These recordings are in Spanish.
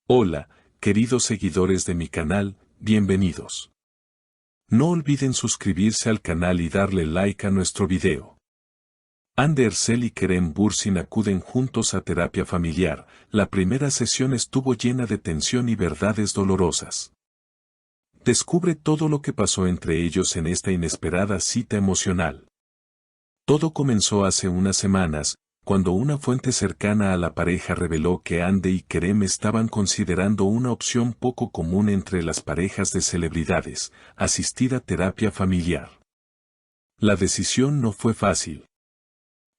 Hola, queridos seguidores de mi canal, bienvenidos. No olviden suscribirse al canal y darle like a nuestro video. Ande Ercel y Kerem Bürsin acuden juntos a terapia familiar. La primera sesión estuvo llena de tensión y verdades dolorosas. Descubre todo lo que pasó entre ellos en esta inesperada cita emocional. Todo comenzó hace unas semanas, cuando una fuente cercana a la pareja reveló que Hande y Kerem estaban considerando una opción poco común entre las parejas de celebridades: asistir a terapia familiar. La decisión no fue fácil.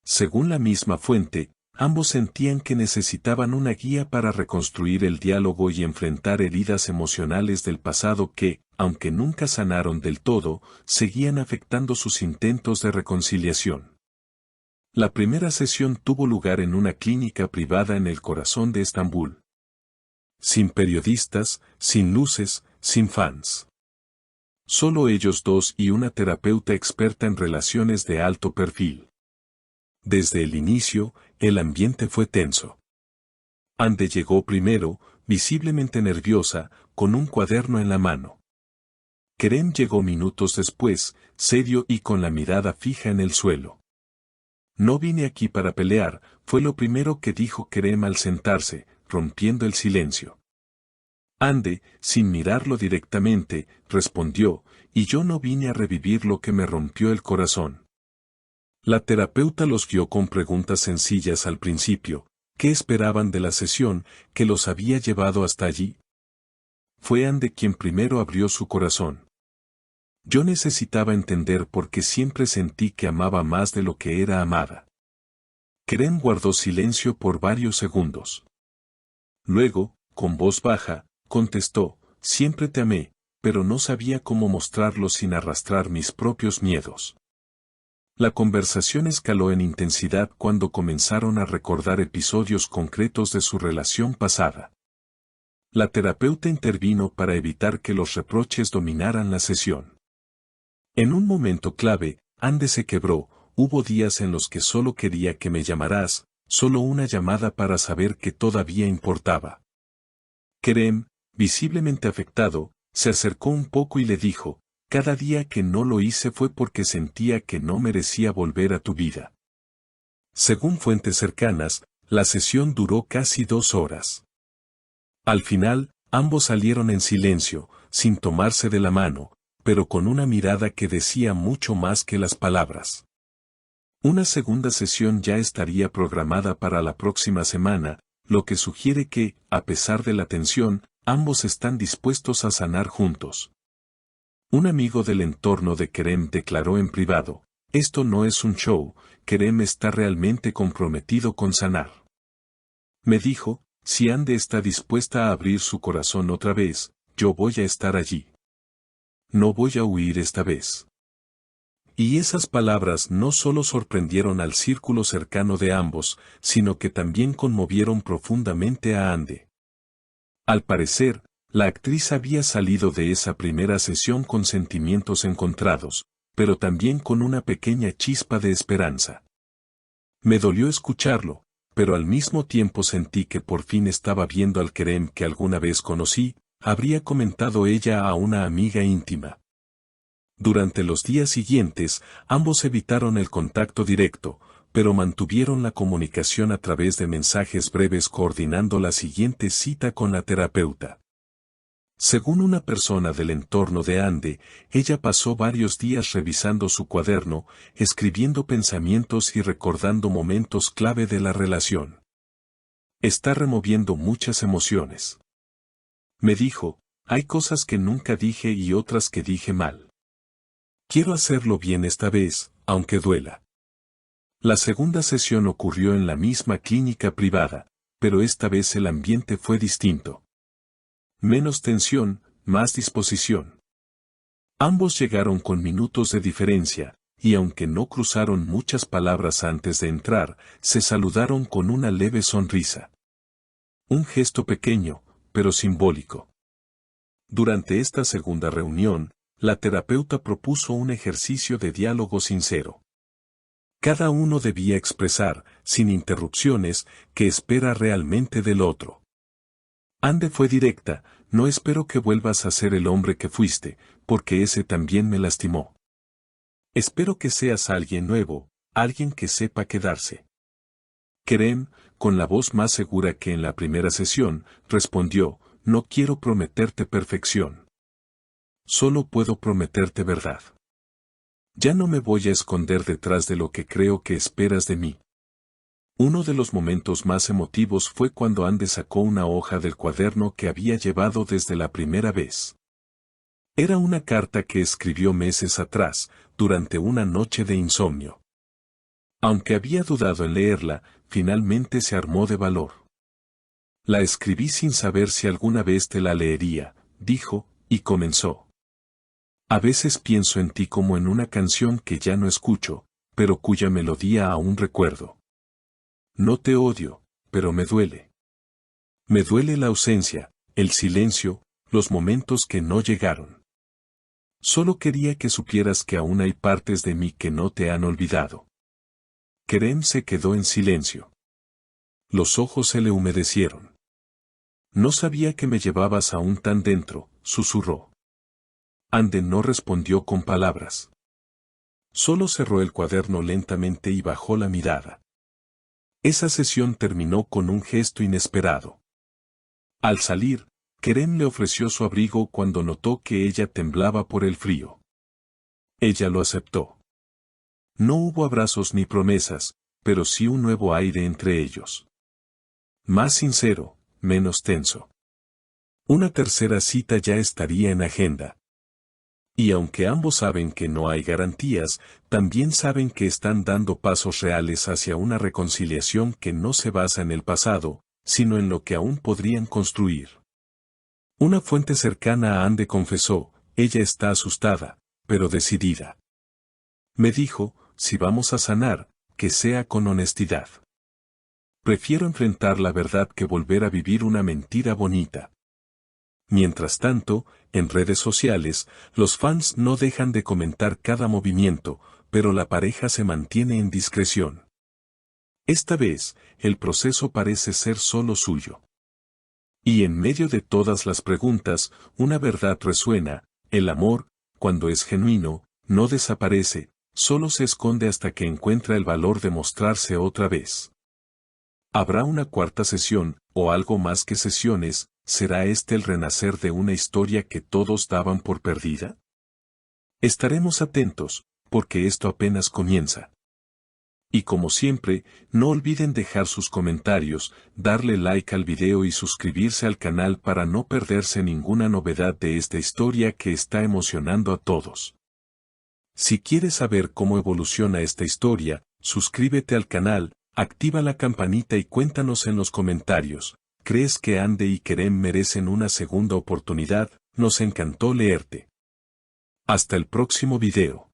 Según la misma fuente, ambos sentían que necesitaban una guía para reconstruir el diálogo y enfrentar heridas emocionales del pasado que, aunque nunca sanaron del todo, seguían afectando sus intentos de reconciliación. La primera sesión tuvo lugar en una clínica privada en el corazón de Estambul. Sin periodistas, sin luces, sin fans. Solo ellos dos y una terapeuta experta en relaciones de alto perfil. Desde el inicio, el ambiente fue tenso. Hande llegó primero, visiblemente nerviosa, con un cuaderno en la mano. Kerem llegó minutos después, serio y con la mirada fija en el suelo. No vine aquí para pelear, fue lo primero que dijo Kerem al sentarse, rompiendo el silencio. Hande, sin mirarlo directamente, respondió: y yo no vine a revivir lo que me rompió el corazón. La terapeuta los guió con preguntas sencillas al principio. ¿Qué esperaban de la sesión que los había llevado hasta allí? Fue Hande quien primero abrió su corazón. Yo necesitaba entender porque siempre sentí que amaba más de lo que era amada. Kerem guardó silencio por varios segundos. Luego, con voz baja, contestó: siempre te amé, pero no sabía cómo mostrarlo sin arrastrar mis propios miedos. La conversación escaló en intensidad cuando comenzaron a recordar episodios concretos de su relación pasada. La terapeuta intervino para evitar que los reproches dominaran la sesión. En un momento clave, Hande se quebró: hubo días en los que solo quería que me llamaras, solo una llamada para saber que todavía importaba. Kerem, visiblemente afectado, se acercó un poco y le dijo: cada día que no lo hice fue porque sentía que no merecía volver a tu vida. Según fuentes cercanas, la sesión duró casi 2 horas. Al final, ambos salieron en silencio, sin tomarse de la mano, pero con una mirada que decía mucho más que las palabras. Una segunda sesión ya estaría programada para la próxima semana, lo que sugiere que, a pesar de la tensión, ambos están dispuestos a sanar juntos. Un amigo del entorno de Kerem declaró en privado: esto no es un show, Kerem está realmente comprometido con sanar. Me dijo: si Hande está dispuesta a abrir su corazón otra vez, yo voy a estar allí. No voy a huir esta vez. Y esas palabras no solo sorprendieron al círculo cercano de ambos, sino que también conmovieron profundamente a Hande. Al parecer, la actriz había salido de esa primera sesión con sentimientos encontrados, pero también con una pequeña chispa de esperanza. Me dolió escucharlo, pero al mismo tiempo sentí que por fin estaba viendo al Kerem que alguna vez conocí, habría comentado ella a una amiga íntima. Durante los días siguientes, ambos evitaron el contacto directo, pero mantuvieron la comunicación a través de mensajes breves coordinando la siguiente cita con la terapeuta. Según una persona del entorno de Hande, ella pasó varios días revisando su cuaderno, escribiendo pensamientos y recordando momentos clave de la relación. Está removiendo muchas emociones. Me dijo: hay cosas que nunca dije y otras que dije mal. Quiero hacerlo bien esta vez, aunque duela. La segunda sesión ocurrió en la misma clínica privada, pero esta vez el ambiente fue distinto. Menos tensión, más disposición. Ambos llegaron con minutos de diferencia, y aunque no cruzaron muchas palabras antes de entrar, se saludaron con una leve sonrisa. Un gesto pequeño, pero simbólico. Durante esta segunda reunión, la terapeuta propuso un ejercicio de diálogo sincero. Cada uno debía expresar, sin interrupciones, qué espera realmente del otro. Ande fue directa, no espero que vuelvas a ser el hombre que fuiste, porque ese también me lastimó. Espero que seas alguien nuevo, alguien que sepa quedarse. Kerem, con la voz más segura que en la primera sesión, respondió, no quiero prometerte perfección. Solo puedo prometerte verdad. Ya no me voy a esconder detrás de lo que creo que esperas de mí. Uno de los momentos más emotivos fue cuando Ande sacó una hoja del cuaderno que había llevado desde la primera vez. Era una carta que escribió meses atrás, durante una noche de insomnio. Aunque había dudado en leerla, finalmente se armó de valor. La escribí sin saber si alguna vez te la leería, dijo, y comenzó. A veces pienso en ti como en una canción que ya no escucho, pero cuya melodía aún recuerdo. No te odio, pero me duele. Me duele la ausencia, el silencio, los momentos que no llegaron. Solo quería que supieras que aún hay partes de mí que no te han olvidado. Kerem se quedó en silencio. Los ojos se le humedecieron. No sabía que me llevabas aún tan dentro, susurró. Ande no respondió con palabras. Solo cerró el cuaderno lentamente y bajó la mirada. Esa sesión terminó con un gesto inesperado. Al salir, Kerem le ofreció su abrigo cuando notó que ella temblaba por el frío. Ella lo aceptó. No hubo abrazos ni promesas, pero sí un nuevo aire entre ellos. Más sincero, menos tenso. Una tercera cita ya estaría en agenda. Y aunque ambos saben que no hay garantías, también saben que están dando pasos reales hacia una reconciliación que no se basa en el pasado, sino en lo que aún podrían construir. Una fuente cercana a Ande confesó, ella está asustada, pero decidida. Me dijo, si vamos a sanar, que sea con honestidad. Prefiero enfrentar la verdad que volver a vivir una mentira bonita. Mientras tanto, en redes sociales, los fans no dejan de comentar cada movimiento, pero la pareja se mantiene en discreción. Esta vez, el proceso parece ser solo suyo. Y en medio de todas las preguntas, una verdad resuena, el amor, cuando es genuino, no desaparece, solo se esconde hasta que encuentra el valor de mostrarse otra vez. ¿Habrá una cuarta sesión, o algo más que sesiones? ¿Será este el renacer de una historia que todos daban por perdida? Estaremos atentos, porque esto apenas comienza. Y como siempre, no olviden dejar sus comentarios, darle like al video y suscribirse al canal para no perderse ninguna novedad de esta historia que está emocionando a todos. Si quieres saber cómo evoluciona esta historia, suscríbete al canal, activa la campanita y cuéntanos en los comentarios. ¿Crees que Ande y Kerem merecen una segunda oportunidad? Nos encantó leerte. Hasta el próximo video.